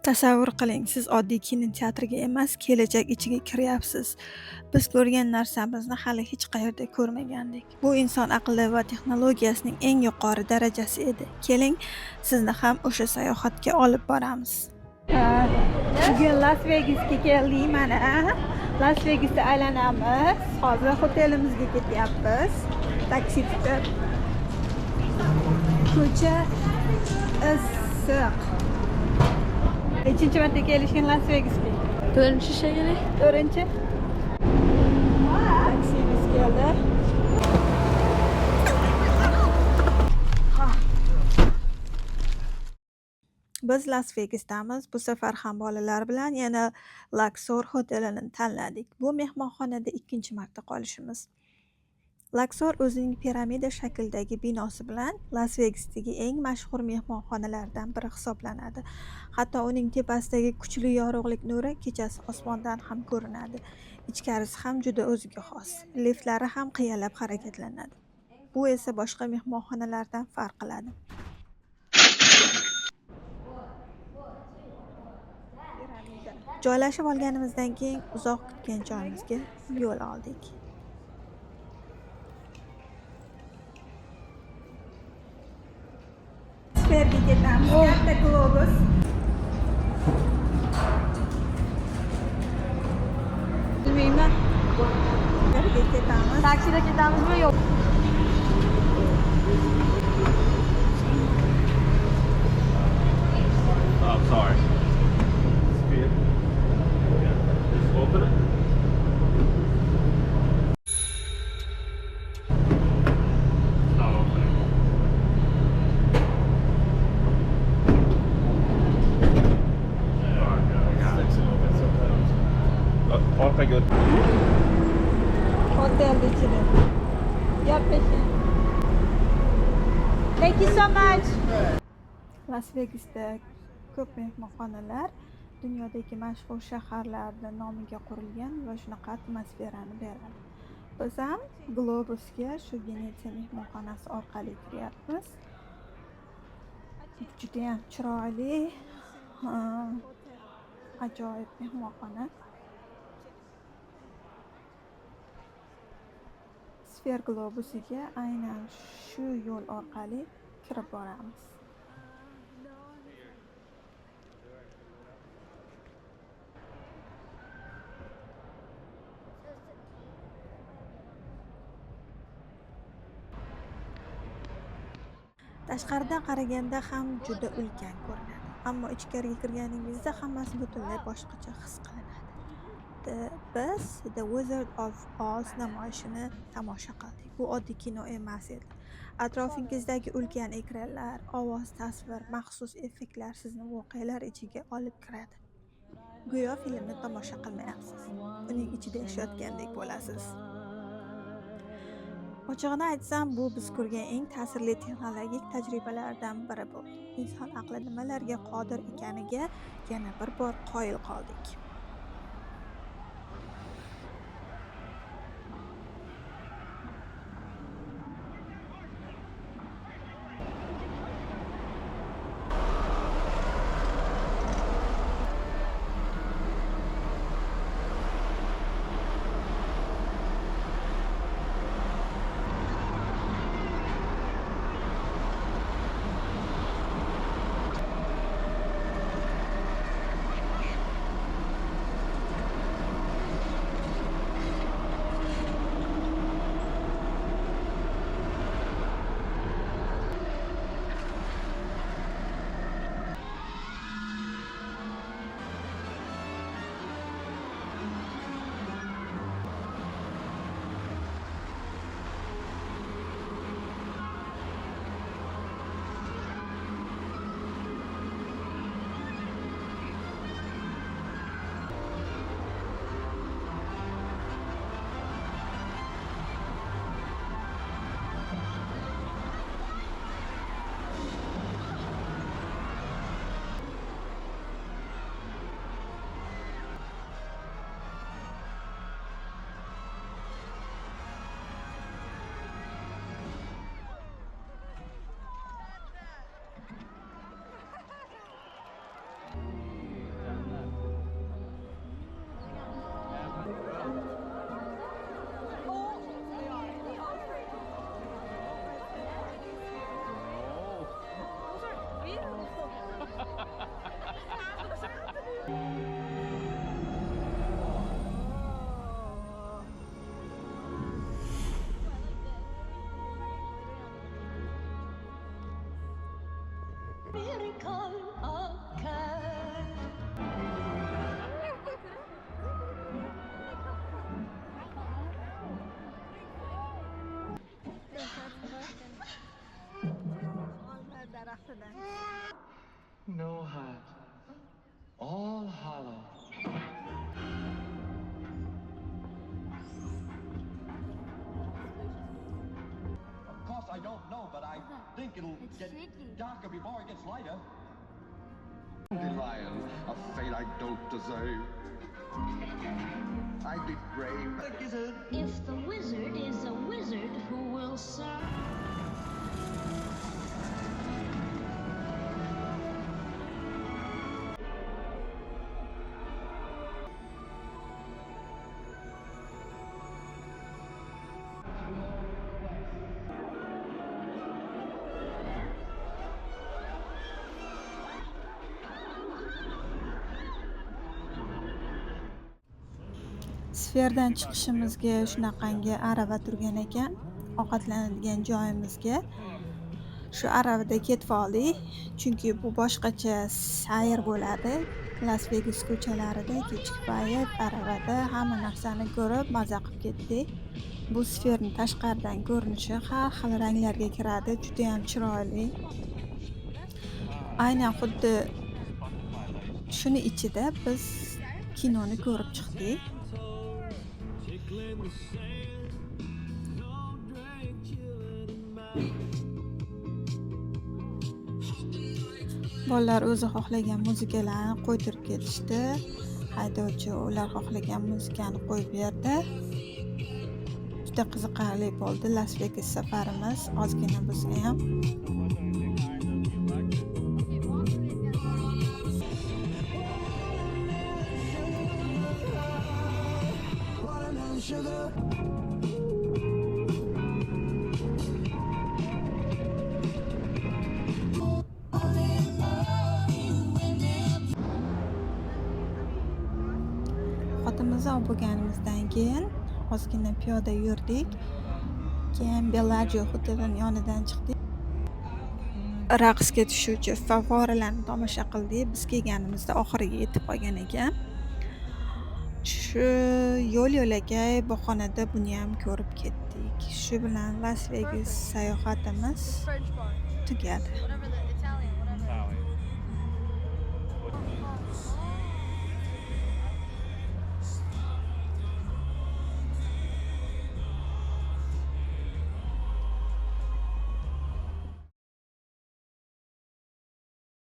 Tasavvur qiling, siz oddiy kinoteatrga emas, kelajak ichiga kiryapsiz. Biz ko'rgan narsamizni hali hech qayerda ko'rmagandik. Bu inson aqli va texnologiyasining eng yuqori darajasi edi. Keling, sizni ham o'sha sayohatga olib boramiz. Bugun Las Vegasga keldik mana. Las Vegasda aylanamiz. Hozir hotelimizga ketyapmiz. Taksi tutib. Ko'cha issiq. Nechinchi marta kelishgan Las Vegasga? 4-chi shekilli. 4-chi. Taksimiz keldi. Biz Las Vegasdamiz. Bu safar ham bolalar bilan yana Luxor hotelini tanladik. Bu mehmonxonada ikkinchi marta qolishimiz. Luxor o'zining piramida shaklidagi binosi bilan Las Vegasdagi eng mashhur mehmonxonalardan biri hisoblanadi. Hatto uning tepasidagi kuchli yorug'lik nuri kechasi osmondan ham ko'rinadi. Ichkarisi ham juda o'ziga xos. Liftlari ham qiyalab harakatlanadi. Bu esa boshqa mehmonxonalardan farq qiladi. Joylashib olganimizdan keyin uzoq kutgan joyimizga yo'l oldik. Sferga ketamiz. Katta globus. Bilmayman. Sferga ketamiz. Taksida ketamizmi yo'q? Oh, sorry. Speed. Yeah. Just open it. It's not opening. Orqa gör. Hotel ichida. Gaplashin. Thank you so much. Las Vegasda ko'p mehmonxonalar dunyodagi mashhur shaharlarning nomiga qurilgan va shunaqa atmosferani beradi. Biz ham Globusga shu Venetsiya mehmonxonasi orqali kiryapmiz. Juda ham chiroyli, ajoyib mehmonxona. Sfer globusiga aynan shu yo'l orqali kirib boramiz. Tashqaridan qaraganda ham juda ulkan ko'rinadi, ammo ichkariga kirganingizda hammasi butunlay boshqacha his qilinadi. Biz The Wizard of Oz namoyishini tomosha qildik. Bu oddiy kino emas edi. Atrofingizdagi ulkan ekranlar, ovoz, tasvir, maxsus effektlar sizni voqealar ichiga olib kiradi. Go'yo filmni tomosha qilmayapsiz. Uning ichida yashayotgandek bo'lasiz. Ochig'ini aytsam, bu biz ko'rgan eng ta'sirli texnologik tajribalardan biri bo'ldi. Inson aqli nimalarga qodir ekaniga yana bir bor qoyil qoldik. miracle occurred. Olma daraxtidan. No hat. All hollow. Of course, I don't know, but I think it'll get darker before it gets lighter. Lion, a fate I don't deserve. I'd be brave. If the wizard is a wizard, who will serve? Sferdan chiqishimizga shunaqangi arava turgan ekan. Ovqatlanadigan joyimizga shu aravada ketib oldik. Chunki bu boshqacha sayr bo'ladi. Las-Vegas ko'chalarida kechki payt aravada hamma narsani ko'rib maza qilib ketdik. Bu sferning tashqaridan ko'rinishi har xil ranglarga kiradi, juda ham chiroyli. Aynan xuddi shuni ichida biz kinoni ko'rib chiqdik. Bolalar o'zi xohlagan muzikalarni qo'ydirib ketishdi. Haydovchi ular xohlagan muzikani qo'yib berdi. Juda qiziqarli bo'ldi Las-Vegas safarimiz. Ozgina bo'lsa ham. Xotimizni olib bo'lganimizdan keyin ozgina piyoda yurdik. Keyin Bellagio hotelining yonidan chiqdik. Raqsga tushuvchi favvoralarni tomosha qildik. Biz kelganimizda oxiriga yetib qolgan ekan. Shu yo'l-yo'lakay bahonada buni ham ko'rib ketdik. Shu bilan Las-Vegas sayohatimiz tugadi.